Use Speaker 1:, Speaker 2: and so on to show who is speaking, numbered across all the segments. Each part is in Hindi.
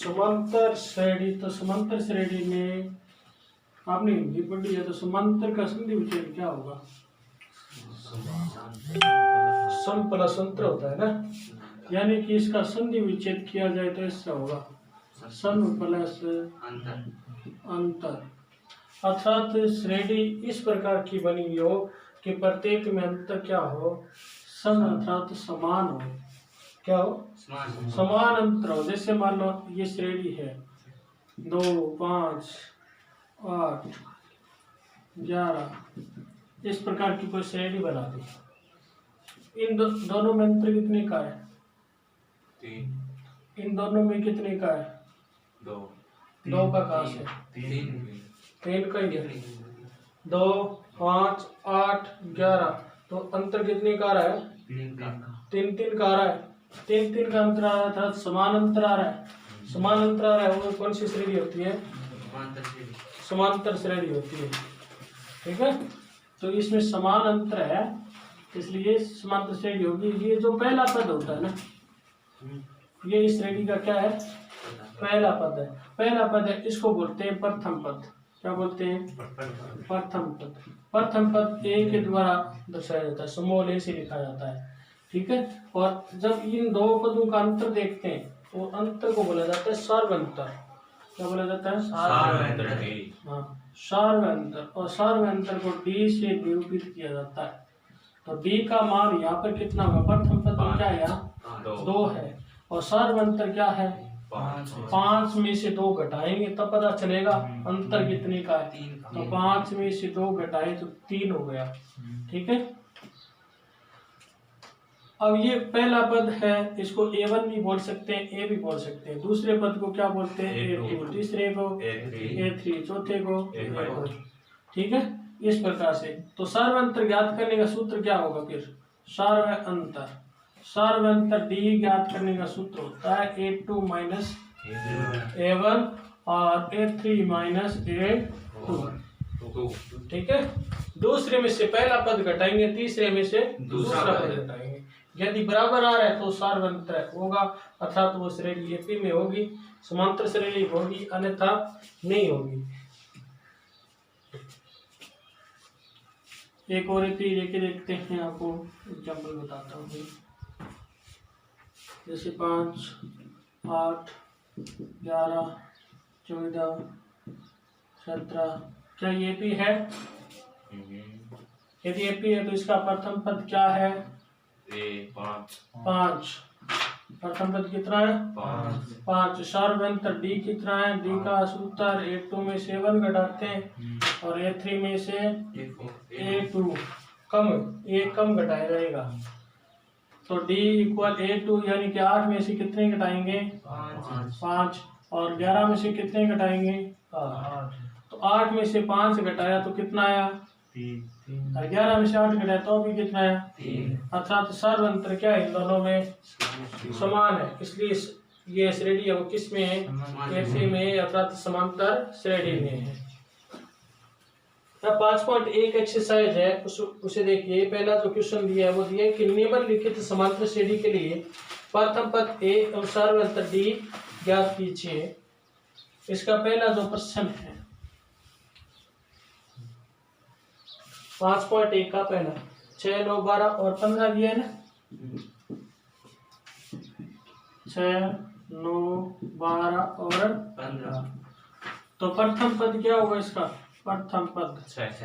Speaker 1: समांतर श्रेणी, तो समांतर श्रेणी में आपने हिंदी पढ़ी है, तो समांतर का संधि विच्छेद क्या होगा? सम प्लस अंतर होता है ना, यानी कि इसका संधि विच्छेद किया जाए तो इससे होगा सम प्लस अंतर। अर्थात श्रेणी इस प्रकार की बनी हुई हो कि प्रत्येक में अंतर क्या हो? सम अर्थात समान हो। क्या हो? समान अंतर हो। जैसे मान लो ये श्रेणी है 2, 5, 8, 11, इस प्रकार की कोई श्रेणी बना दी। इन दोनों में अंतर कितने का है? 3। इन दोनों में कितने का है? 2 का कहाँ से? 3 का ही है। 2, 5, 8, 11, तो अंतर कितने का आ रहा है? 3 का आ रहा है। 3 का अंतर आ रहा था, समान अंतर आ रहा है। समान अंतर आ रहा है, वो कौन सी श्रेणी होती है? समांतर श्रेणी होती है। ठीक है, तो इसमें समान अंतर है, इसलिए समांतर श्रेणी होगी। ये जो पहला पद होता है ना, ये इस श्रेणी का क्या है? पहला पद है। पहला पद है, इसको बोलते हैं प्रथम पद। क्या बोलते हैं? प्रथम पद। प्रथम पद ए के द्वारा दर्शाया जाता है, स्मॉल ए से लिखा जाता है। ठीक है, और जब इन दो पदों का अंतर देखते हैं तो अंतर को बोला जाता है सार्वंतर। क्या बोला जाता है? सार्वंतर। हाँ, सार्वंतर। और सार्वंतर को डी से निरूपित किया जाता है। तो डी का मान यहाँ पर कितना होगा? प्रथम पद में क्या है? यहाँ 2 है, और सार्वंतर क्या है? 5 में से 2 घटाएंगे तब पता चलेगा अंतर कितने का है। तो 5 में से 2 घटाए तो 3 हो गया। ठीक है, अब ये पहला पद है, इसको A1 भी बोल सकते हैं, A भी बोल सकते हैं। दूसरे पद को क्या बोलते हैं? A2, तीसरे को A3, चौथे को A4। ठीक है, इस प्रकार से। तो सार्वंतर ज्ञात करने का सूत्र क्या होगा फिर? सार्वंतर। सार्वंतर डी ज्ञात करने का सूत्र होता है A2 माइनस A1 और A3 माइनस A2। ठीक है, दूसरे में से पहला पद घटाएंगे, तीसरे में से दूसरा पद घटाएंगे। यदि बराबर आ रहा है तो सार्वंतर होगा, अर्थात वो श्रेणी एपी में होगी, समांतर श्रेणी होगी, अन्यथा नहीं होगी। एक और एपी लेके देखते हैं, आपको एग्जाम्पल बताता हूँ। जैसे 5, 8, 11, 14, 17, क्या ये एपी है? यदि एपी है तो इसका प्रथम पद क्या है? 5। प्रथम पद कितना है? 5। सार्वंतर डी कितना है? डी का सूत्र A2 में से 1 घटाते हैं और A3 में से A2 कम घटाया जाएगा। तो D इक्वल A2, यानी कि 8 में से कितने घटाएंगे? 5। और 11 में से कितने घटाएंगे? 8। तो 8 में से 5 घटाया तो कितना आया? 3। और 11 में से 8 घटाया तो भी कितना आया? 3। अर्थात सार्वंतर क्या है? इन दोनों में समान है, इसलिए ये श्रेणी है वो किस में है? एफी में, अर्थात समांतर श्रेणी में है। 5.1 एक्सरसाइज है, उसे देखिए। पहला जो क्वेश्चन दिया है वो दिया है कि निम्नलिखित समांतर श्रेणी के लिए प्रथम पद ए और सार्वंतर डी ज्ञात कीजिए। इसका पहला जो प्रश्न है 5.1 का पहला, 6, 9, 12 और 15 दिया है ना। 6, 9, 12 और 15। तो प्रथम पद क्या होगा इसका? प्रथम पद 6।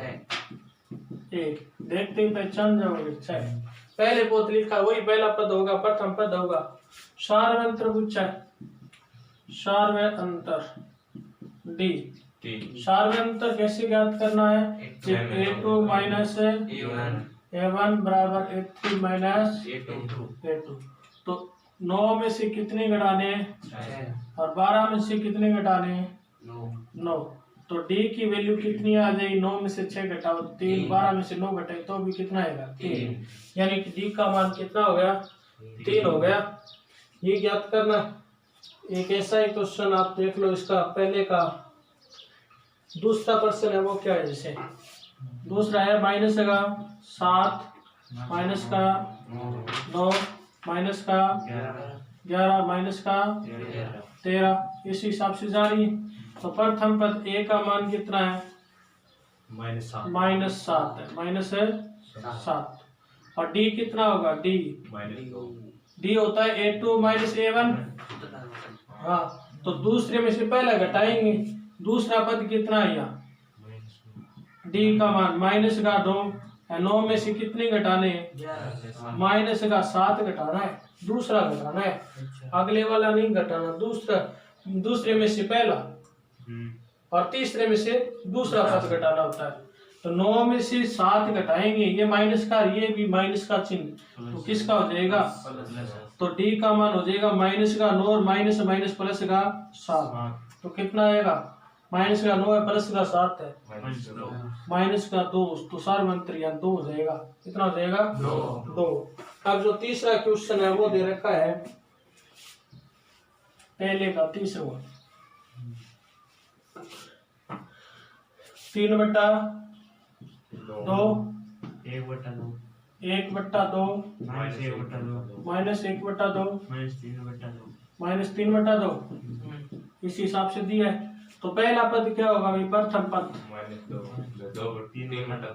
Speaker 1: एक देखते ही पहचान जाओगे। 6 पहले पद लिखा, वही पहला पद होगा, प्रथम पद होगा। सार्वंतर पूछा है, सार्वंतर डी। सार्वंतर कैसे ज्ञात करना है? A2 माइनस A1 बराबर A3 माइनस A2। तो 9 में से कितने घटाने और 12 में से कितने घटाने? 9। तो D की वैल्यू कितनी आ जाएगी? 9 में से 6 घटाओ 3, 12 में से 9 घटाए तो भी कितना आएगा? 3। यानी कि D का मान कितना हो गया? 3 हो गया। ये ज्ञात करना। एक ऐसा ही क्वेश्चन आप देख लो, इसका पहले का दूसरा प्रश्न है वो क्या है? जैसे दूसरा है माइनस का 7, माइनस का 9, माइनस का 11 माइनस का 13, इस हिसाब से जारी है। तो प्रथम पद ए का मान कितना है? -7 है, -7। और डी कितना होगा? डी होता है A2 - A1। हाँ, तो दूसरे में से पहला घटाएंगे, दूसरा पद कितना है यहाँ? डी का मान माइनस का 2 है, 9 में से कितने घटाने हैं? माइनस का 7 घटाना है, दूसरा घटाना है, अगले वाला नहीं घटाना। दूसरे में से पहला और तीसरे में से दूसरा पद घटाना होता है। तो 9 में से 7 घटाएंगे, ये माइनस का, ये भी माइनस का चिन्ह, तो किसका हो जाएगा? तो डी का मान हो जाएगा माइनस का 9 और माइनस माइनस प्लस का 7। तो कितना आएगा? माइनस का 9 है, प्लस का 7 है, माइनस का 2, तो सार्वंतर यहाँ 2 हो जाएगा। कितना हो जाएगा? 2। अब जो तीसरा क्वेश्चन है वो दे रखा है पहले का तीसरा, 3/2 1/2 -1/2 इस हिसाब से दिया है। तो पहला पद क्या होगा भाई? प्रथम पद।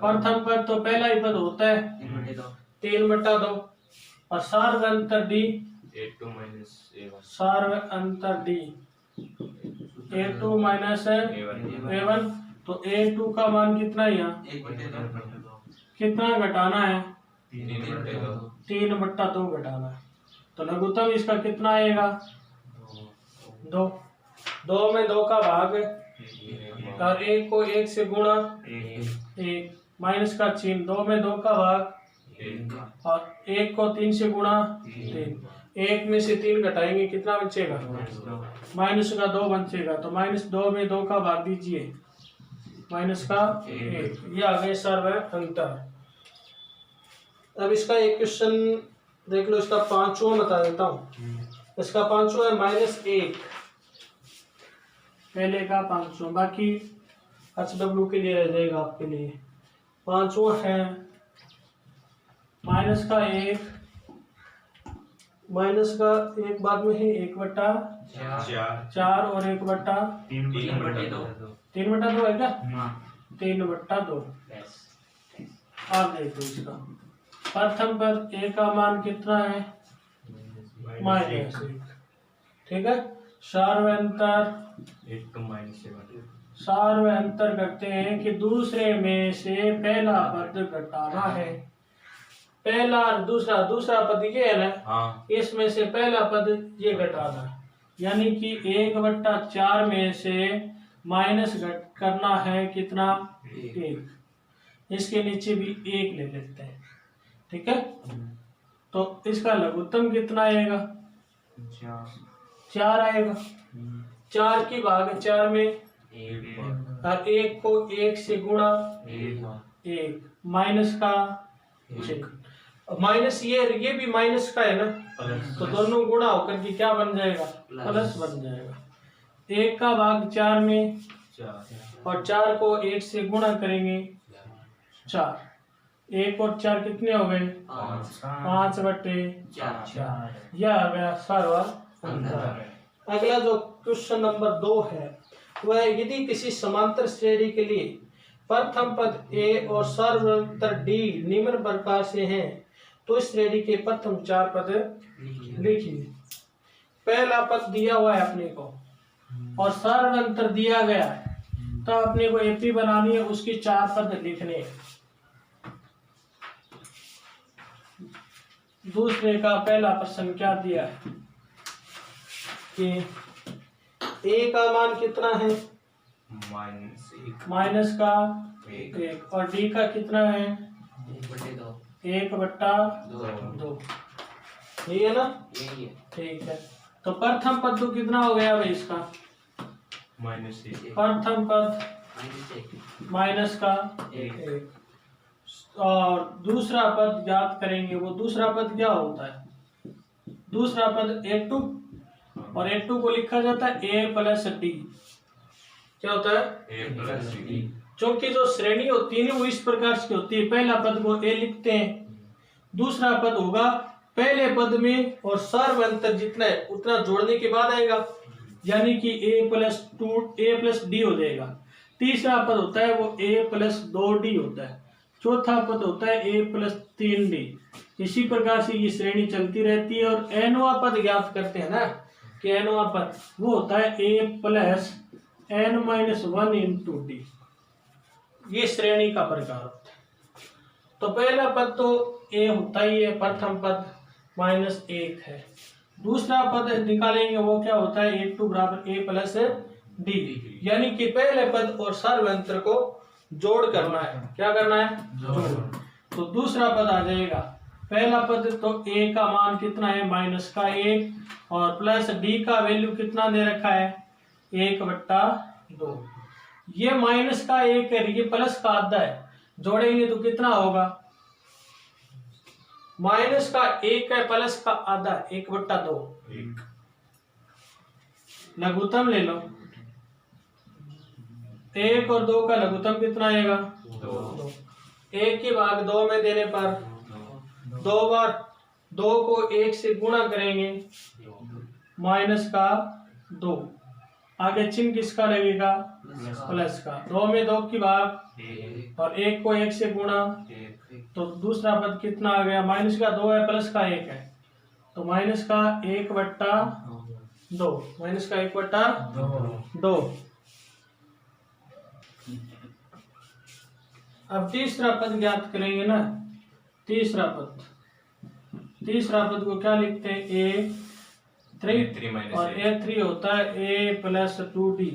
Speaker 1: प्रथम पद तो पहला ही पद होता है 3/2 और सार्वंतर डी सार्वंतर डी A2 - A1। तो A2 का मान कितना है यहाँ? कितना घटाना है? 3/2 घटाना है। तो लघुत्तम इसका कितना आएगा? 2। 2 में 2 का भाग और 1 को 1 से गुणा 1, माइनस का चिन्ह, 2 में 2 का भाग और 1 को 3 से गुणा 3, 1 में से 3 घटाएंगे, कितना बचेगा? माइनस का 2 बचेगा। तो -2 में 2 का भाग दीजिए, माइनस का 1, ये आ गए सार्वंतर। अब इसका एक क्वेश्चन देख लो, इसका 5वां बता देता हूँ। इसका 5वां है -1, पहले का 5वां, बाकी HW के लिए रह जाएगा आपके लिए। 5वां है माइनस का 1 बाद में है 1/4 और 1/3/2 है क्या? 3/2। आप देखो इसका प्रथम पद ए का मान कितना है? -1। ठीक है, सार्वंतर करते हैं कि दूसरे में से पहला पद घटाना है। पहला और दूसरा पद ये है ना, इसमें से पहला पद ये घटाना है, यानी कि 1/4 में से माइनस घट करना है कितना? 1। इसके नीचे भी 1 ले लेते हैं। ठीक है, तो इसका लघुत्तम कितना आएगा? 4 आएगा। 4 की भाग 4 में और 1 को 1 से गुणा 1, माइनस का माइनस, ये भी माइनस का है ना, तो दोनों गुणा होकर के क्या बन जाएगा? प्लस बन जाएगा। 1 का भाग 4 में और 4 को 1 से गुणा करेंगे 4, 1 और 4 कितने हो गए? 5/4। यह आ गया सार्वंतर। अगला जो क्वेश्चन नंबर 2 है वह, यदि किसी समांतर श्रेणी के लिए प्रथम पद ए और सार्वंतर डी निम्न प्रकार से हैं, तो इस श्रेणी के प्रथम 4 पद लिखिए। पहला पद दिया हुआ है अपने को और सार्वंतर दिया गया है, तो अपने को एपी बनानी है, उसकी 4 पद लिखने हैं। दूसरे का पहला प्रश्न क्या दिया है कि ए का मान कितना है? माइनस का 1 और डी का कितना है? 1/2। यही है ना? ठीक है, तो प्रथम पद तो कितना हो गया भाई इसका? प्रथम पद माइनस का 1 और दूसरा पद ज्ञात करेंगे। वो दूसरा पद क्या होता है? दूसरा पद A2 और A2 को लिखा जाता है A + D। क्या होता है? A+D। क्योंकि जो श्रेणी होती है वो इस प्रकार की होती है, पहला पद को A लिखते हैं, दूसरा पद होगा पहले पद में और सर्व अंतर जितना है उतना जोड़ने के बाद आएगा, यानी कि a+2a+d हो जाएगा। तीसरा पद होता है वो a+2d होता है। चौथा पद होता है a+3d। इसी प्रकार से ये श्रेणी चलती रहती है। और nवां पद ज्ञात करते हैं ना कि nवां पद वो होता है a+n-1 इंटू d। ये श्रेणी का प्रकार होता है। तो पहला पद तो a होता ही है, प्रथम पद -1 है। दूसरा पद निकालेंगे वो क्या होता है a2 बराबर a+d, यानी कि पहले पद और सर्व अंतर को जोड़ करना है। क्या करना है? जोड़। तो दूसरा पद आ जाएगा, पहला पद तो a का मान कितना है -1 और प्लस d का वैल्यू कितना दे रखा है 1/2। ये -1 है, ये प्लस का आधा है, जोड़ेंगे तो कितना होगा -1 है प्लस का आधा 1/2। लघुत्तम ले लो, 1 और 2 का लघुत्तम कितना आएगा 2। 1 की भाग 2 में देने पर 2 बार 2 को 1 से गुणा करेंगे -2। आगे चिन्ह किसका लगेगा प्लस का। 2 में 2 की भाग और 1 को 1 से गुणा, तो दूसरा पद कितना आ गया -2 है प्लस का 1 है, तो -1/2। अब तीसरा पद ज्ञात करेंगे ना। तीसरा पद को क्या लिखते हैं a3 और a3 होता है a+2d।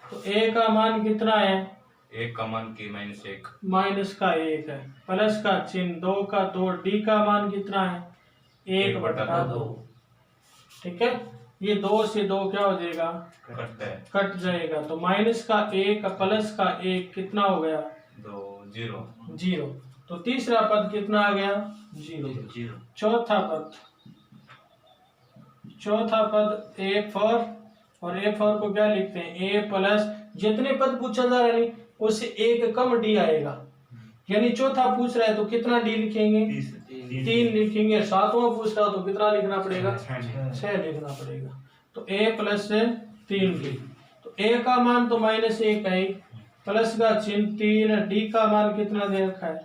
Speaker 1: तो a का मान कितना है
Speaker 2: 1 का मान की -1
Speaker 1: -1 है, प्लस का चिन्ह 2 का 2, d का मान कितना है 1/2। ठीक है, ये 2 से 2 क्या हो जाएगा कट जाएगा, तो -1 प्लस का 1 कितना हो गया 0। तो तीसरा पद कितना आ गया 0। चौथा पद a4 और a4 को क्या लिखते हैं a+, जितने पद पूछा जा रहा है उससे 1 कम d आएगा, यानी चौथा पूछ रहा है तो कितना d लिखेंगे 3 लिखेंगे। सातवां पूछ रहा हो तो कितना लिखना पड़ेगा 6 लिखना पड़ेगा। तो a+3d, तो a का मान तो -1 है, प्लस का चिन्ह 3, d का मान कितना दे रखा है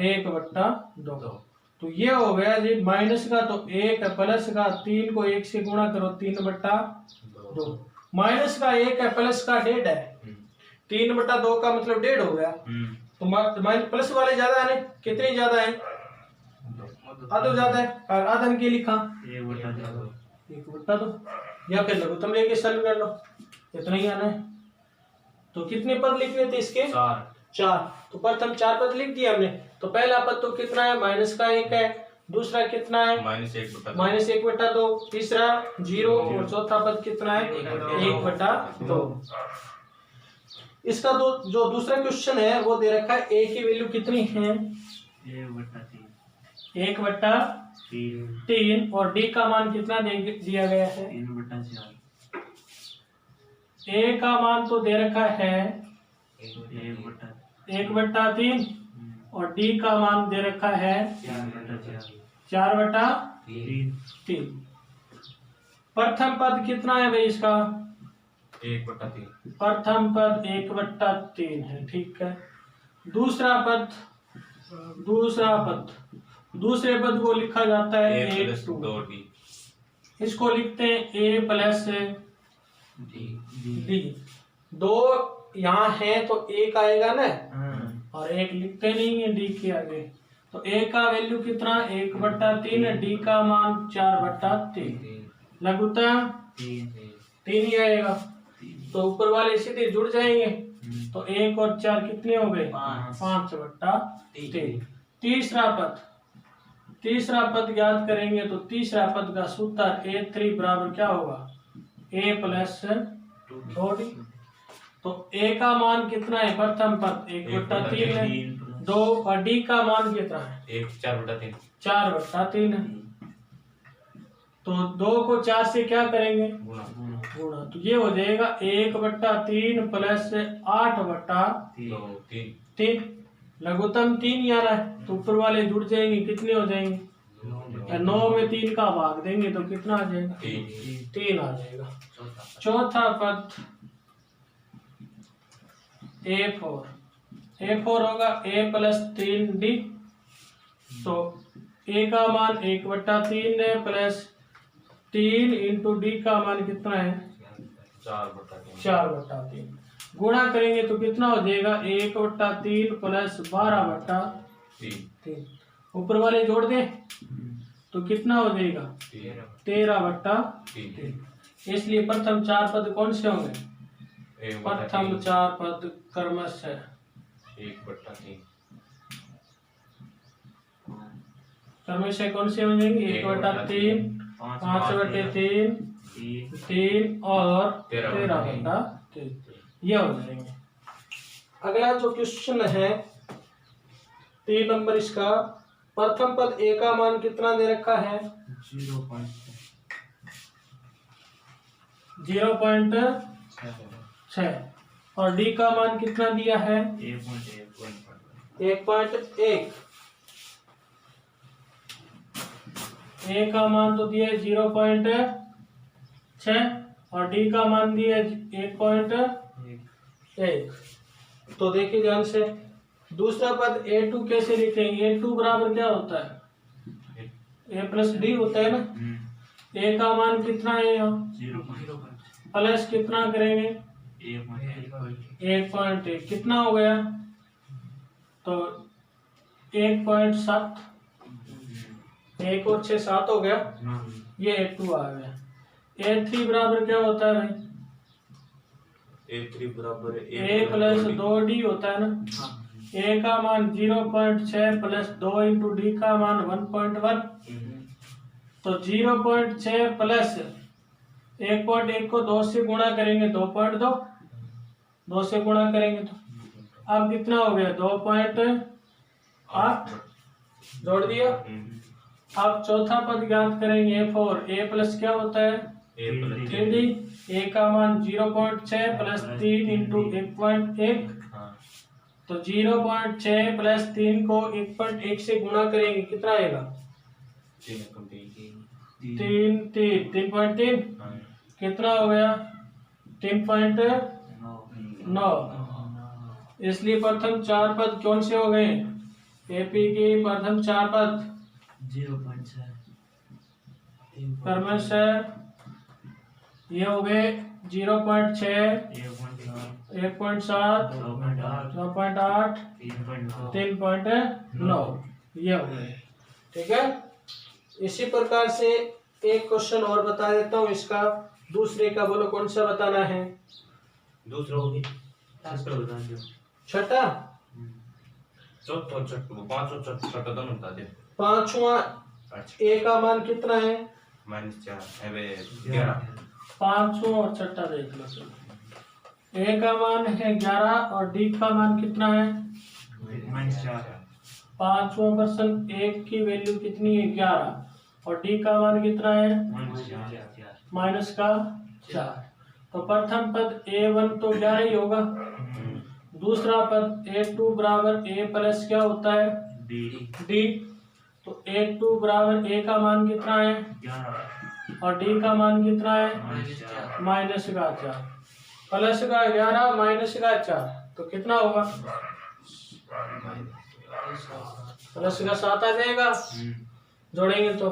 Speaker 1: 1/2। तो ये हो गया जी माइनस का तो 1 प्लस का 3 को 1 से गुणा करो 3/2। माइनस का 1 है प्लस का 1.5 है, 3/2 का मतलब 1.5 हो गया। तो माइनस प्लस वाले ज्यादा है, कितने ज्यादा है आधा ज्यादा है, और आधा के लिखा 1/2, या फिर लघुत्तम लेके सॉल्व कर लो, इतना ही आना है। तो कितने पद लिखने थे इसके 4। तो प्रथम 4 पद लिख दिए हमने। तो पहला पद तो कितना है -1 है, दूसरा कितना है -1/2, तीसरा 0 और चौथा पद कितना है 1/2। इसका जो दूसरा क्वेश्चन है वो दे रखा है a की वैल्यू कितनी है 1/3 और d का मान कितना दिया गया है
Speaker 3: 3/4।
Speaker 1: a का मान तो दे रखा है 1/3 और d का मान दे रखा है 4/3। प्रथम पद कितना है भाई इसका
Speaker 2: 1/3।
Speaker 1: प्रथम पद 1/3 है, ठीक है। दूसरा पद दूसरे पद को लिखा जाता है a+2d, इसको लिखते हैं a+d। 2 यहाँ है तो 1 आएगा ना, और 1 लिखते नहीं है d के आगे, तो a का वैल्यू कितना 1/3, d का मान 4/3, लघुत्तम 3 ही आएगा। तो ऊपर वाले सीधे जुड़ जाएंगे, तो 1 और 4 कितने हो गए 5/3। तीसरा पद ज्ञात करेंगे, तो तीसरा पद का सूत्र a3 बराबर क्या होगा a+2d। तो a का मान कितना है प्रथम पद 1/3 है, 2 और d का मान कितना है 4/3 है। तो 2 को 4 से क्या करेंगे गुणा, तो ये हो जाएगा 1/3 प्लस 8/3, लघुत्तम 3 आ रहा है तो ऊपर वाले जुड़ जाएंगे, कितने हो जाएंगे? 9 में 3 का भाग देंगे तो कितना आ जाएगा? 3 आ जाएगा। चौथा पद A4 होगा A प्लस 3D, तो A का मान 1/3 है प्लस 3 इंटू D का मान कितना है? 4/3। गुणा करेंगे तो कितना हो जाएगा? 1/3 प्लस 12/3। ऊपर वाले जोड़ दें तो कितना हो जाएगा? 13/3। इसलिए प्रथम 4 पद कौन से होंगे? प्रथम 4 पद क्रमशः
Speaker 2: 1/3
Speaker 1: क्रमशः कौन से हो जाएंगे? 1/3, 5/3, 3 और 13/3 ये हो जाएंगे। अगला जो क्वेश्चन है 3 नंबर, इसका प्रथम पद A का मान कितना दे रखा है? 0.6 और D का मान कितना दिया है? 1.1। A का मान तो दिया है 0.6 और D का मान दिया है 1.1। तो देखिए ध्यान से, दूसरा पद A2 कैसे लिखेंगे? A2 बराबर क्या होता है? A प्लस D होता है ना। A का मान कितना है यहाँ?
Speaker 3: 0.0
Speaker 1: प्लस कितना करेंगे? 1.1 कितना हो गया? तो 1.7, 1 और 6 7 हो गया, ये A2 आ गया। A3 बराबर क्या होता है भाई?
Speaker 2: A3 बराबर
Speaker 1: A प्लस 2D होता है ना। A का मान 0.6 प्लस 2 इंटू D का मान 1.1, तो 0.6 प्लस 1.1 को 2 से गुणा करेंगे 2.2, 2 से गुणा करेंगे तो अब कितना हो गया? 2.8 जोड़ दिया। अब चौथा पद ज्ञात करेंगे A4। A प्लस क्या होता है? 3D। A का मान 0.6 प्लस 3 इंटू 1.1, तो 0.6 प्लस 3 को 1.1 से गुणा करेंगे, कितना आएगा? 3.3 कितना हो गया? 3.9। इसलिए प्रथम 4 पद कौन से हो गए? एपी के प्रथम 4 पद
Speaker 3: 0.6
Speaker 1: क्रमशः ये हो गए 0.6, 1.7, 2.8, 3.9 ये हो गए। ठीक है, इसी प्रकार से एक क्वेश्चन और बता देता हूँ इसका। दूसरे का बोलो कौन सा बताना है?
Speaker 2: दूसरा होगी
Speaker 1: छठा,
Speaker 2: छठा दोनों बता दे।
Speaker 1: पांचवा ए का मान कितना है?
Speaker 2: -4
Speaker 1: पांचवा और छठा देख लो। ए का मान है 11 और डी का मान कितना है?
Speaker 3: -4
Speaker 1: पांचवा प्रश्न ए की वैल्यू कितनी है? 11 और डी का मान कितना है? -4। तो प्रथम पद A1 तो 11 ही होगा। दूसरा पद A2 बराबर A प्लस क्या होता है? D। तो A2 बराबर A का मान कितना है?
Speaker 3: 11
Speaker 1: और D का मान कितना है? -4 प्लस का 11 माइनस का 4, तो कितना होगा? प्लस का 7 आ जाएगा, जोड़ेंगे तो।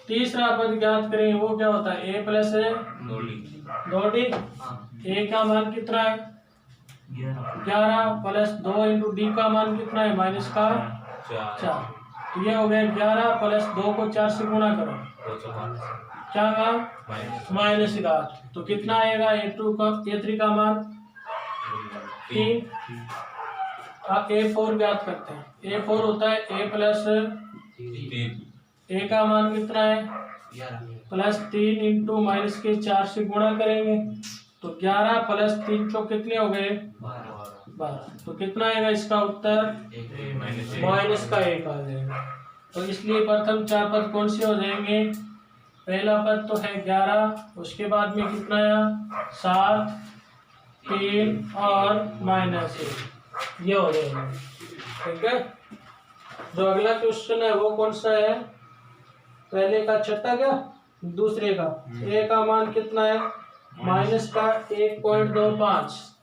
Speaker 1: तीसरा पद ज्ञात करेंगे, वो क्या होता है? A plus 2D। A का मान कितना है? 11 प्लस 2 इंटू D का मान कितना है? -4। तो ये हो गया 11 प्लस 2 को 4 से गुणा करो, क्या होगा? -8। तो कितना आएगा? A3 का मान 3। अब A4 ज्ञात करते हैं। A4 होता है A प्लस A का मान कितना है? +3 इंटू -4 से गुणा करेंगे तो 11 प्लस 3 तो कितने हो गए? 12। तो कितना आएगा इसका उत्तर? -1 आ जाएगा। तो इसलिए प्रथम 4 पद कौन से हो जाएंगे? पहला पद तो है 11, उसके बाद में कितना आया? 7, 3 और -1। ये हो जाएगा। ठीक है, जो अगला क्वेश्चन है वो कौन सा है? पहले का छठा क्या, दूसरे का। ए का मान कितना है? माइनस का 1.25।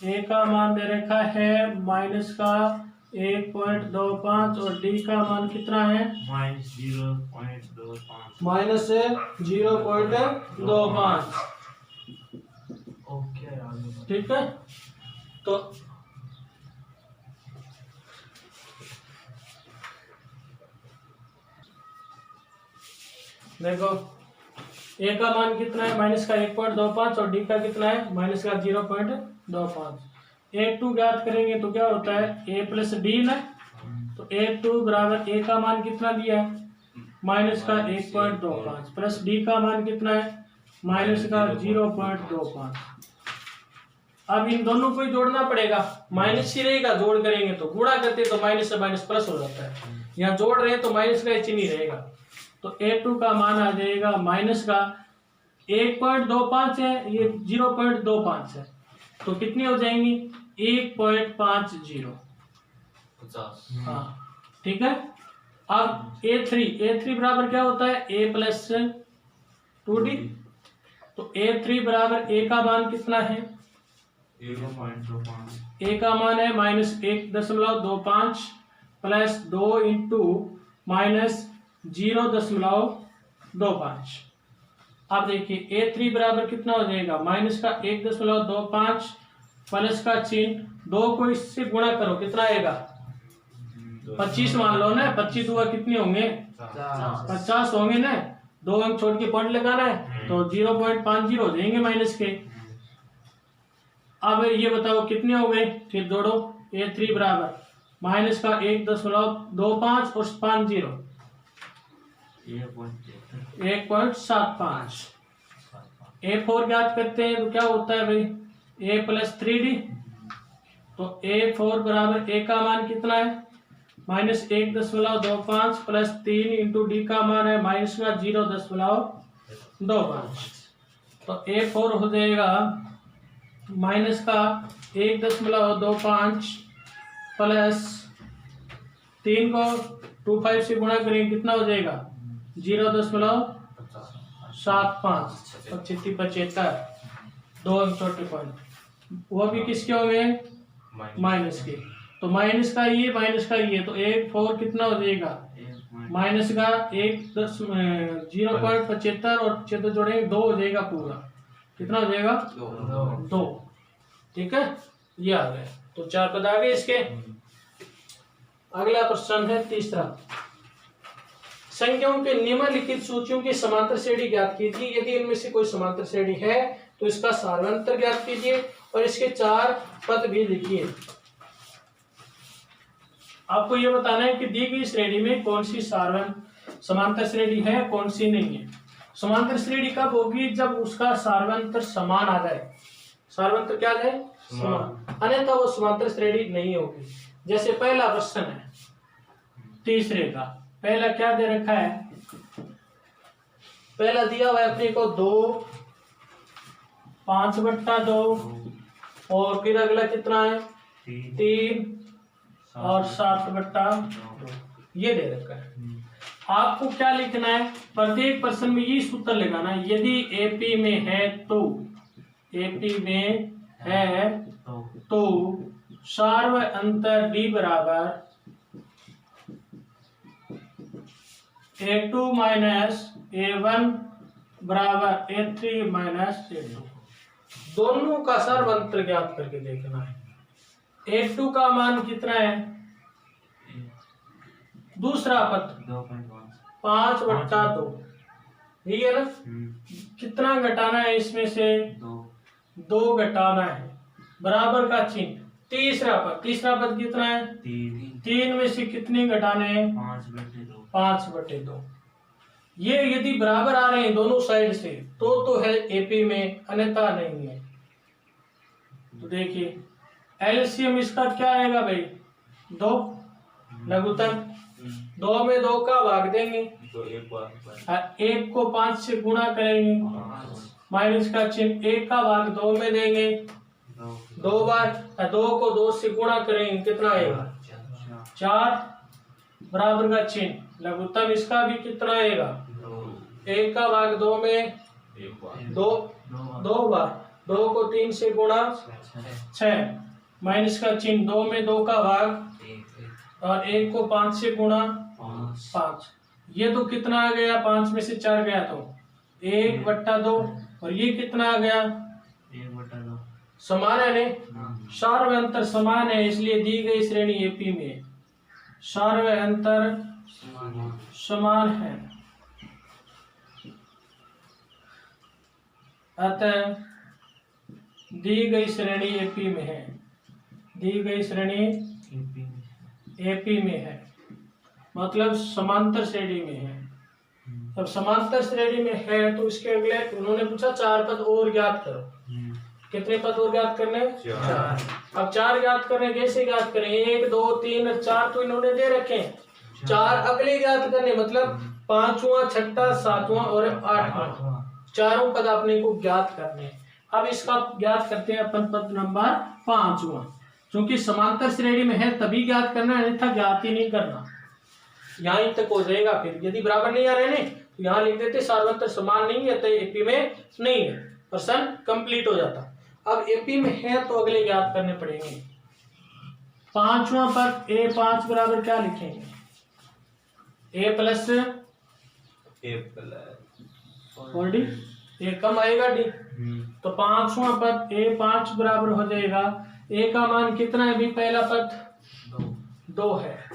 Speaker 1: ए का मान दे रखा है माइनस का 1.25 और डी का मान कितना है?
Speaker 3: -0.25।
Speaker 1: माइनस 0.25।
Speaker 3: ओके आगे।
Speaker 1: ठीक है, तो देखो ए का मान कितना है? माइनस का 1.25 और डी का कितना है? माइनस का 0.25। A2 ज्ञात करेंगे तो क्या होता है? ए प्लस डी ना। तो A2 बराबर ए का मान कितना दिया है? माइनस का 1.25 प्लस डी का मान कितना है? माइनस का 0.25। अब इन दोनों को ही जोड़ना पड़ेगा, माइनस ही रहेगा, जोड़ करेंगे तो गुणा करते तो माइनस से माइनस प्लस हो जाता है, यहाँ जोड़ रहे हैं तो माइनस का चिन्ह ही रहेगा। तो A2 का मान आ जाएगा माइनस का 1.25 है, ये 0.25 है, तो कितनी हो जाएंगी? 1.50।
Speaker 2: 50।
Speaker 1: हाँ ठीक है। अब A3 बराबर क्या होता है? A plus 2D। तो A3 बराबर A का मान कितना है?
Speaker 3: 0.25।
Speaker 1: A का मान है -1.25 प्लस 2 इंटू -0.25। अब देखिए A3 बराबर कितना हो जाएगा? माइनस का 1.25 प्लस का चिन्ह 2 को इससे गुणा करो, कितना आएगा? 25 मान लो ना, 25 दुआ कितने होंगे? 50 होंगे ना। 2 अंक छोड़ के पॉइंट लगाना है तो 0.50 हो जाएंगे माइनस के। अब ये बताओ कितने हो गए, फिर जोड़ो। A3 बराबर माइनस का 1.25 और 50 1.75। A4 ज्ञात करते हैं तो क्या होता है भाई? A plus 3D। तो A4 बराबर A का मान कितना है? -1.25 प्लस 3 इंटू डी का मान है माइनस का 0.25। तो A4 हो जाएगा माइनस का 1.25 प्लस 3 को 25 से गुणा करेंगे, कितना हो जाएगा? 0.75 75 2 अंक छोटे पॉइंट, वो भी किसके होंगे? माइनस के। तो माइनस का ये तो A4 कितना हो जाएगा? माइनस का 0.75 और 76 जोड़ेंगे 2 हो जाएगा पूरा, कितना हो जाएगा? 2। ठीक है, ये आ गया। तो 4 पद आ गए इसके। अगला प्रश्न है तीसरा। संख्याओं के निम्नलिखित सूचियों की समांतर श्रेणी ज्ञात कीजिए। यदि इनमें से कोई समांतर श्रेणी है तो इसका सार्वंतर ज्ञात कीजिए और इसके 4 पद भी लिखिए। आपको यह बताना है कि दी गई श्रेणी में कौन सी समांतर श्रेणी है, कौन सी नहीं है। समांतर श्रेणी कब होगी? जब उसका सार्वंतर समान आ जाए। सार्वंतर क्या आ जाए? समान, अन्यथा वो समांतर श्रेणी नहीं होगी। जैसे पहला प्रश्न है तीसरे का, पहला क्या दे रखा है? पहला दिया हुआ है अपने को 2 5/2 और फिर अगला कितना है? 3 और 7/2 ये दे रखा है। आपको क्या लिखना है? प्रत्येक प्रश्न में ये सूत्र लगाना है। यदि AP में है तो सार्वंतर D बराबर A2 माइनस A1 बराबर A3 माइनस A2। दोनों का सार्वंतर ज्ञात करके देखना है। A2 का मान कितना है? दूसरा पद 5/2, ठीक है ना। कितना घटाना है इसमें से? 2 घटाना है, बराबर का चिन्ह। तीसरा पद कितना है? 3 में से कितने घटाने हैं? 5/2। ये यदि बराबर आ रहे हैं दोनों साइड से तो है AP में, अन्यथा नहीं है। तो देखिए एलसीएम इसका क्या आएगा भाई? 2 लघुत्तम 2 में 2 का भाग देंगे, 1 को 5 से गुणा करेंगे, माइनस का चिन्ह 1 का भाग 2 में देंगे, दो बार। दो को दो से गुणा करेंगे कितना आएगा? 4 बराबर का चिन्ह। लघुत्तम इसका भी कितना आएगा? 1 का भाग 2 में दो बार। 2 को 3 से गुणा 6 माइनस का चिन्ह। 2 में 2 का भाग और 1 को 5 से गुणा 5। ये तो कितना आ गया? 5 में से 4 गया तो 1/2। और ये कितना आ गया?
Speaker 3: 1/2।
Speaker 1: समान है ने? सार्वय अंतर समान है, इसलिए दी गई श्रेणी एपी में सार्वय अंतर समान है। अतः दी गई श्रेणी एपी में है। दी गई श्रेणी एपी में है मतलब समांतर श्रेणी में है। अब समांतर श्रेणी में है तो इसके अगले उन्होंने पूछा 4 पद और ज्ञात करो। कितने पद और ज्ञात करने? 4। अब 4 ज्ञात करने कैसे ज्ञात करें? 1 2 3 और 4 तो इन्होंने दे रखे हैं। 4 अगले ज्ञात करने मतलब 5वां 6वां 7वां और 8वां चारों पद अपने को ज्ञात करने। अब इसका ज्ञात करते हैं अपन पद नंबर 5वां। क्योंकि समांतर श्रेणी में है तभी ज्ञात करना, अन्यथा ज्ञात ही नहीं करना। यहीं तक हो जाएगा। फिर यदि बराबर नहीं आ रहे ने तो यहाँ लिख देते सार्वत्र समान नहीं है तो एपी में नहीं है, प्रश्न कंप्लीट हो जाता। अब एपी में है तो अगले ज्ञात करने पड़ेंगे। 5वां पद A5 बराबर क्या लिखेंगे? A प्लस और डी। ए कम आएगा डी। तो 5वां पद A5 बराबर हो जाएगा। ए का मान कितना है? भी पहला पद 2 है,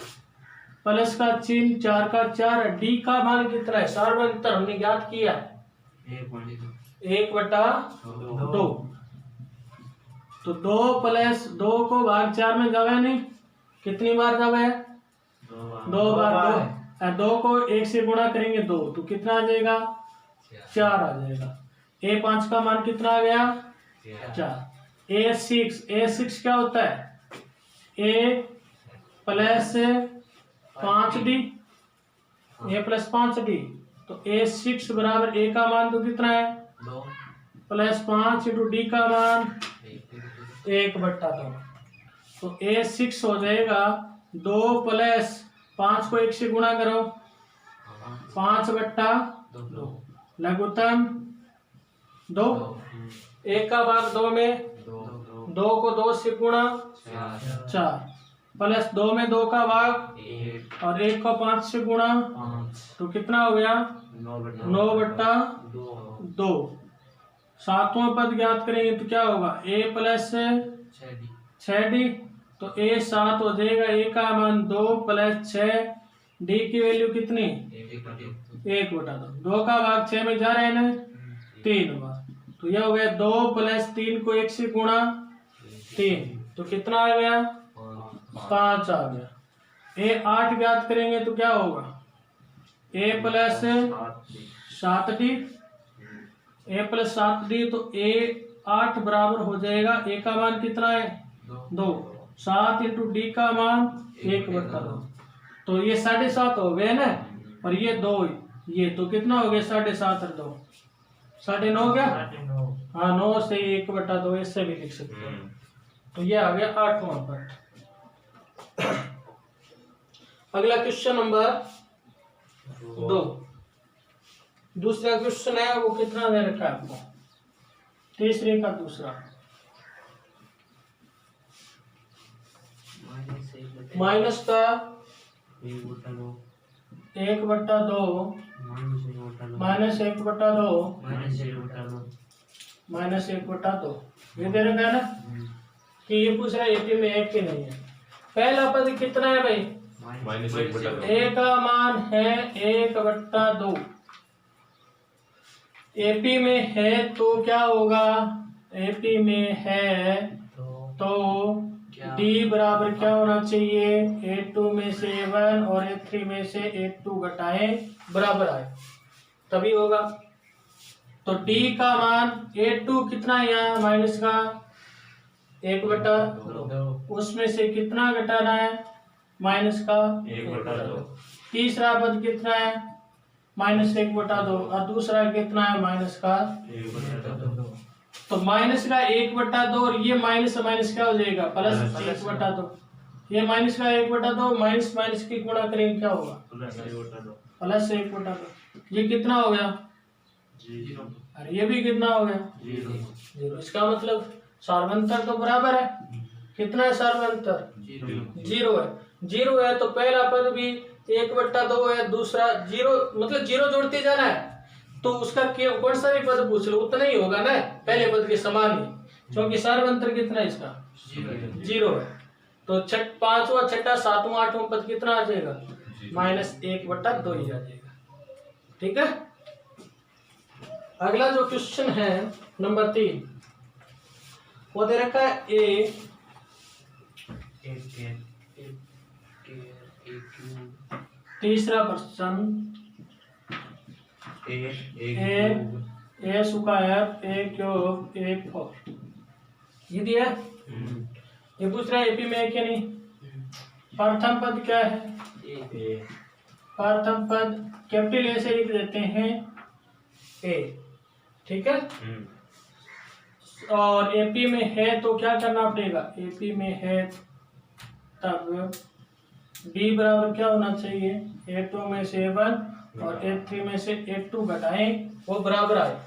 Speaker 1: प्लस का चिन्ह 4 का 4। डी का मान कितना है? सार्वंतर हमने ज्ञात किया 1/2। तो 2 प्लस 2 को भाग 4 में जावे नहीं, कितनी बार जावे? 2 बार। 2 को 1 से गुणा करेंगे 2 तो कितना आ जाएगा? 4 आ जाएगा। A5 का मान कितना आ गया? 4। A6 क्या होता है? A plus 5D। A plus 5D तो A6 बराबर A का मान तो कितना है? 2 प्लस 5 इंटू D का मान 1/2। तो A6 हो जाएगा 2 प्लस 5 को 1 से गुणा करो 5/2। लघुत्तम 2। 1 का भाग 2 में 2 को 2 से गुणा 4 प्लस 2 में 2 का भाग और 1 को 5 से गुणा तो कितना हो गया? 9/2। 7वां पद ज्ञात करेंगे तो क्या होगा? A प्लस 6D तो A7 हो जाएगा। A का मान 2 प्लस 6 D की वैल्यू कितनी? 1/2। 2 का भाग 6 में जा रहे हैं ना 3 बार तो यह हो गया 2 प्लस 3 को 1 से गुणा 3 तो कितना आ गया? 5 आ गया। A8 ज्ञात करेंगे तो क्या होगा? A plus 7D। A plus 7D तो A8 बराबर हो जाएगा। A का मान कितना है? 2। 7 इंटू D का मान 1/2 तो ये 7.5 हो गए ना। और ये 2 ये तो कितना हो गया? 7.5 और 2 9.5 क्या? हाँ 9 से 1/2 इससे भी लिख सकते हैं। तो ये आ गया 8वां पद। अगला क्वेश्चन नंबर 2। दूसरा क्वेश्चन है वो कितना दे रखा है आपको? तीसरे का दूसरा माइनस का 1/2 माइनस 1/2 ये दे रखा है ना कि ये पूछ रहा है एपी में है कि नहीं है। पहला पद कितना है भाई? ए का मान है 1/2। एपी में है तो क्या होगा? एपी में है तो D बराबर क्या होना चाहिए? A2 में से A1 और A3 में से A2 घटाएं बराबर आए तभी होगा। तो D का मान A2 कितना है? यहाँ माइनस का 1/2 उसमें से कितना घटाना है? माइनस का 1/2। तीसरा पद कितना है? माइनस 1/2 और दूसरा कितना है? माइनस का 1/2। तो माइनस का 1/2 और ये माइनस माइनस क्या हो जाएगा, प्लस
Speaker 3: प्लस
Speaker 1: 1/2। ये माइनस का 1/2 माइनस माइनस की गुणा करेंगे क्या होगा,
Speaker 3: प्लस 1/2
Speaker 1: प्लस 1/2। ये कितना हो गया,
Speaker 3: 0
Speaker 1: और ये भी कितना हो गया
Speaker 3: 0
Speaker 1: 0। इसका मतलब सार्वंतर तो बराबर है। कितना है सार्वंतर, 0 है। 0 है तो पहला पद भी 1/2 है, दूसरा 0 मतलब 0 जोड़ते जाना है। तो उसका कौन सा भी पद पूछ लो उतना ही होगा ना, पहले पद के समान ही, क्योंकि सार्वंतर कितना है इसका 0 है। तो पांचवा छठा सातवां आठवां पद कितना आ जाएगा, -1/2 ही आ जाएगा। ठीक है। अगला जो क्वेश्चन है नंबर 3, वो दे रखा है ए तीसरा प्रश्न ए स्क्वायर ए क्यूब ए 4 ये दिया है। ये पूछ रहा है एपी में है क्या नहीं। प्रथम पद क्या है, प्रथम पद कैपिटल ए से लिख देते हैं ए, ठीक है। और एपी में है तो क्या करना पड़ेगा, एपी में है तब डी बराबर क्या होना चाहिए, A2 में से A1 और A3 में से A2 घटाएं वो बराबर आए।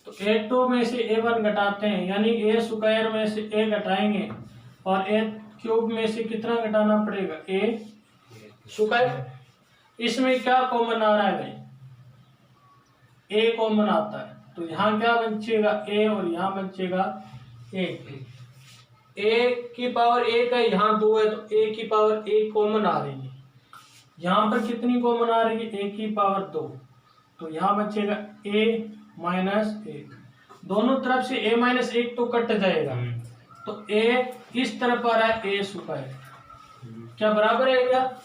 Speaker 1: तो A2 में से A1 घटाते हैं यानी A स्क्वायर में से A घटाएंगे और A क्यूब में से कितना घटाना पड़ेगा, A स्क्वायर। इसमें क्या कॉमन आ रहा है भाई, A कॉमन आता है तो यहाँ क्या बचेगा A और यहाँ बचेगा A। A की पावर 1 है, यहाँ 2 है तो A की पावर 1 कॉमन आ रही है। यहाँ पर कितनी कॉमन आ रही है, A की पावर 2, तो यहाँ बचेगा A -1। दोनों तरफ से A -1 तो कट जाएगा तो A इस तरफ आ रहा है A स्क्वायर, क्या बराबर है क्या,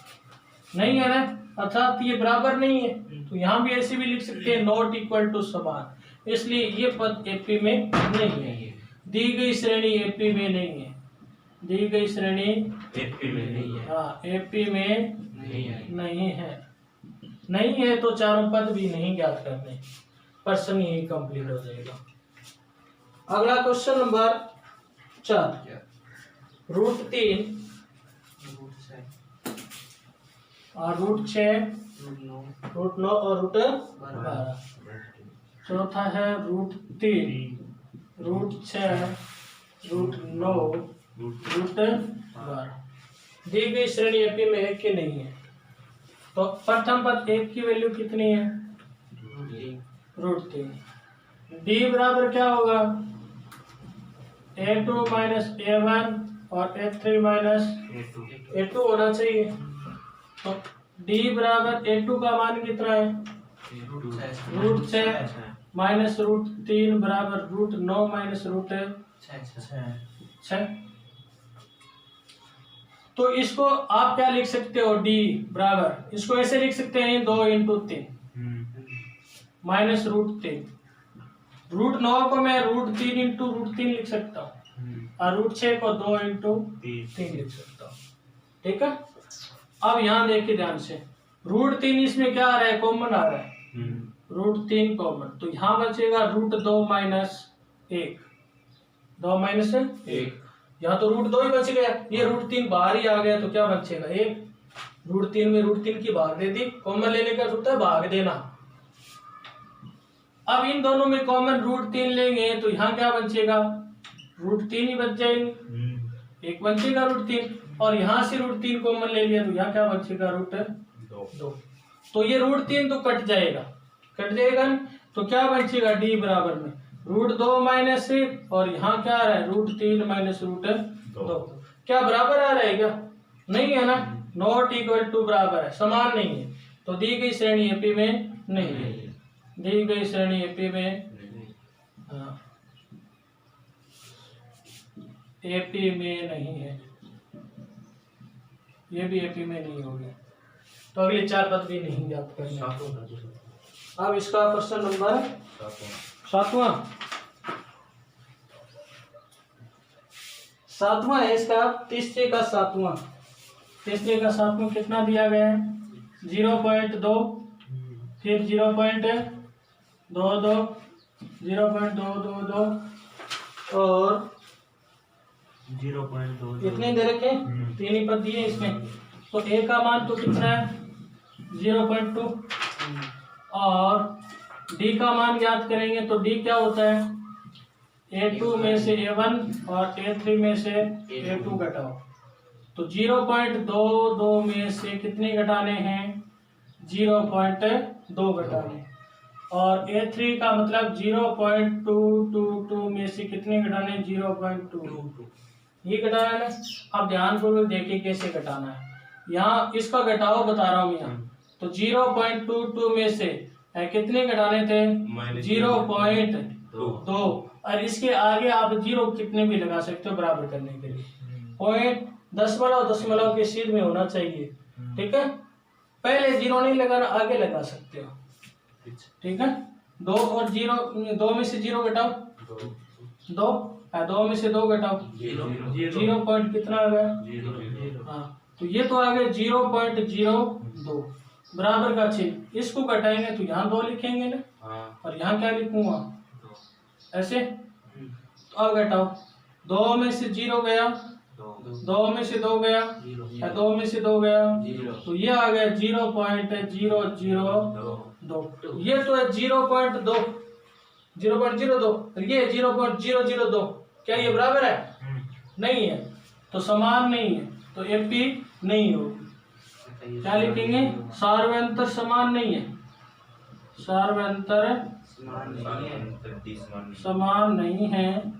Speaker 1: नहीं है ना, अर्थात ये बराबर नहीं है। तो यहाँ भी ऐसे भी लिख सकते हैं नॉट इक्वल टू समान, इसलिए ये पद एपी में नहीं है। दी गई श्रेणी एपी में नहीं है, दी गई श्रेणी
Speaker 3: एपी में नहीं है।
Speaker 1: हाँ एपी में नहीं है तो चारों पद भी नहीं ज्ञात करने, प्रश्न यही कंप्लीट हो जाएगा। अगला क्वेश्चन नंबर 4, √3 और √6 √9 और √12। चौथा है √3 √6 √9 √12। दी गई श्रेणी एपी में है कि नहीं है। तो प्रथम पद एक की वैल्यू कितनी है, √3। डी बराबर क्या होगा, A2 -A1 और A3 -A2 होना चाहिए। तो D बराबर A2 का मान कितना है, √6 -√3 बराबर √9 -√6। तो इसको आप क्या लिख सकते हो, D बराबर इसको ऐसे लिख सकते हैं 2 × 3 -√3। √9 को मैं √3 × √3 लिख सकता हूँ और √6 को 2 × 3 लिख सकता हूँ। ठीक है। अब यहाँ देखिए ध्यान से, √3 इसमें क्या आ रहा है, कॉमन आ रहा है, √3 कॉमन, तो यहाँ बचेगा √2 - 1, 2 - 1, यहाँ तो √2 ही बच गया, ये √3 बाहर ही आ गया तो क्या बचेगा 1। √3 में √3 की भाग दे दी, कॉमन लेने का होता है भाग देना। अब इन दोनों में कॉमन √3 लेंगे तो यहाँ क्या बचेगा, √3 ही बच जाएंगे, एक बचेगा √3 और यहाँ से √3 कॉमन ले लिया तो यहाँ क्या बचेगा √2। तो ये √3 तो कट जाएगा तो क्या बचेगा D बराबर में √2 - 1 और यहाँ क्या आ रहा है √3 - √2। क्या बराबर आ रहा है क्या, नहीं है ना, नॉट इक्वल टू बराबर है, समान नहीं है। तो दी गई श्रेणी एपी में नहीं है, दी गई श्रेणी एपी में एपी में नहीं है, ये भी एपी में नहीं हो गया। तो अगले 4 पद भी नहीं ज्ञात करने। अब इसका क्वेश्चन नंबर 7वां है इसका, तीसरे का सातवां कितना दिया गया है 0.2 फिर 0.22 0.222 और
Speaker 3: 0.2
Speaker 1: इतने दे रखे, तीन ही पद दिए इसमें, तो ए का मान तो कितना है 0.2 और डी का मान ज्ञात करेंगे तो डी क्या होता है A2 में से A1 और A3 में से A2 घटाओ, तो 0.22 में से कितने घटाने हैं 0.2 घटाने, और A3 का मतलब 0.222 में से कितने घटाने 0.2 ये घटाना है। अब ध्यानपूर्वक देखिए कैसे घटाना है, यहाँ इसका घटाओ बता रहा हूँ यहाँ, तो 0.22 में से कितने घटाने थे 0.2 और इसके आगे आप जीरो कितने भी लगा सकते हो बराबर करने के लिए, पॉइंट दशमलव के सीध में होना चाहिए, ठीक है। पहले जीरो नहीं लगाना, आगे लगा सकते हो, ठीक है। 2 और 0, 2 में से 0 घटाओ 2 में से 2 घटाओ 0 पॉइंट कितना आ गया, हाँ तो ये तो आ गया 0.02 बराबर का चिन्ह, इसको घटाएंगे तो यहाँ 2 लिखेंगे ना, और यहाँ क्या लिखूंगा ऐसे, तो अब घटाओ 2 में से 0 गया, 2 में से 2 गया, 2 में से 2 गया, तो ये आ गया 0.002, ये तो है 0.2, 0.02, ये 0.002, क्या ये बराबर है नहीं है, तो समान नहीं है, तो एपी नहीं होगी। क्या लिखेंगे सार्वंतर समान नहीं है, सार्वंतर समान नहीं है,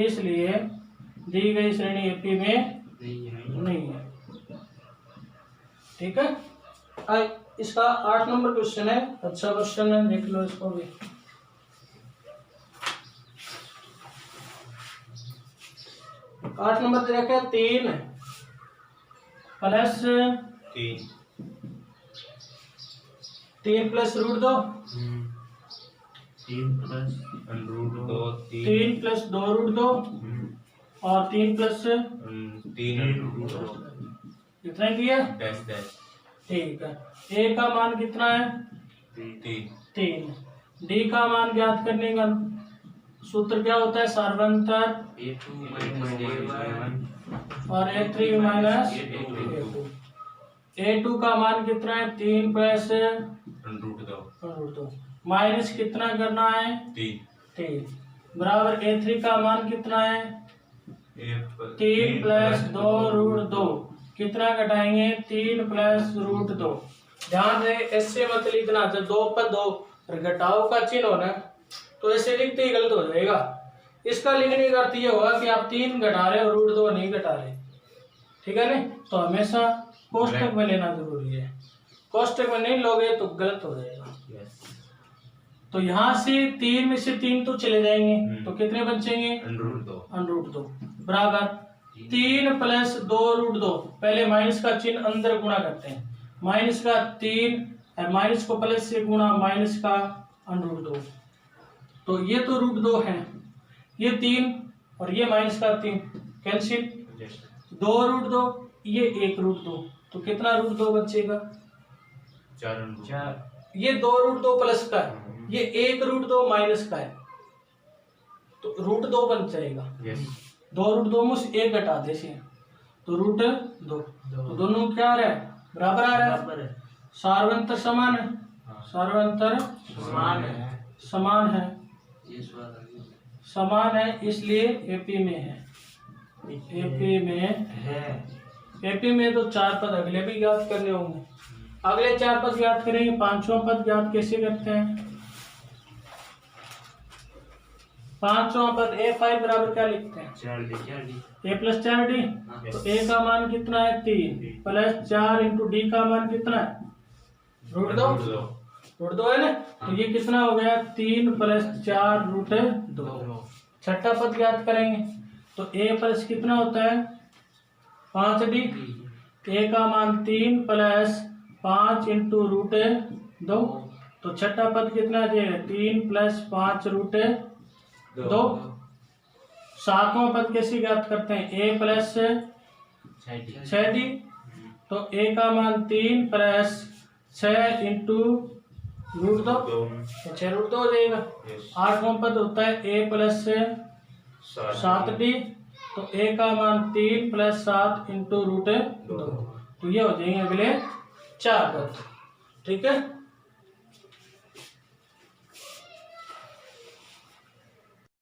Speaker 1: इसलिए दी गई श्रेणी एपी में नहीं है, ठीक है। इसका 8 नंबर क्वेश्चन है, अच्छा क्वेश्चन है, देख लो इसको भी। आठ नंबर दे रखा है 3 plus 3 plus root 2,
Speaker 3: 3 plus
Speaker 1: 3 plus 2 root 2 और 3 प्लस
Speaker 2: 3
Speaker 1: कितना दिया, ठीक है। ए का मान कितना है 3, डी का मान ज्ञात करने का सूत्र क्या होता है सार्वंतर और A3 माइनस A2 का मान कितना है 3 प्लस रूट 2 माइनस कितना करना है 3 बराबर A3 का मान कितना है 3 प्लस 2 रूट 2, कितना घटाएंगे 3 प्लस रूट 2। ध्यान रहे ऐसे मत लिखना, जब 2 पर 2 घटाओ का चिन्ह होना तो ऐसे लिखते ही गलत हो जाएगा। इसका लिखने का अर्थ ये होगा कि आप 3 घटा रहे हो रूट 2 नहीं घटा रहे, ठीक है ना, तो हमेशा कोष्टक में लेना जरूरी है, कोष्टक में नहीं लोगे तो गलत हो जाएगा। तो यहाँ से 3 में से 3 तो चले जाएंगे, तो कितने बचेंगे √2 बराबर 3 प्लस 2 रूट 2, पहले माइनस का चिन्ह अंदर गुणा करते हैं, माइनस का 3 माइनस को प्लस से गुणा माइनस का √2, तो ये तो √2 है, ये 3 और ये माइनस का 3 कैंसिल, 2 रूट 2 ये 1 रूट 2, तो कितना √2 बचेगा 4, ये 2 रूट 2 प्लस का है, ये 1 रूट 2 माइनस का है, तो √2 बन जाएगा। 2 रूट 2 में से 1 घटा देते हैं तो √2, तो दोनों क्या आ रहा है बराबर आ रहा है, सार्वंतर समान है, सार्वंतर समान है, इसलिए एपी में है, एपी में है। एपी में तो 4 पद अगले भी ज्ञात करने होंगे, अगले 4 पद ज्ञात करेंगे। 5वां पद ज्ञात कैसे करते हैं, 5वां पद A5 बराबर क्या लिखते हैं A प्लस 4D, तो A का मान कितना है 3 प्लस 4 इंटू डी का मान कितना है √2 है ना, तो ये कितना हो गया 3 प्लस 4 √2। छठा पद ज्ञात करेंगे तो A प्लस कितना होता है 5D, A का मान 3 प्लस 5 इंटू √2, तो छठा पद कितना आ जाएगा 3 प्लस 5 √2। 7वां पद कैसे ज्ञात करते हैं A प्लस 6D, तो A का मान 3 प्लस 6 इंटू रूट दो
Speaker 3: दो
Speaker 1: तो 6 रूट 2 हो जाएगा।
Speaker 3: यस
Speaker 1: 8वां पद होता है a प्लस 7d, तो a का मान 3 प्लस 7 इंटू रूट 2, तो ये हो जाएंगे अगले 4 पद। ठीक है।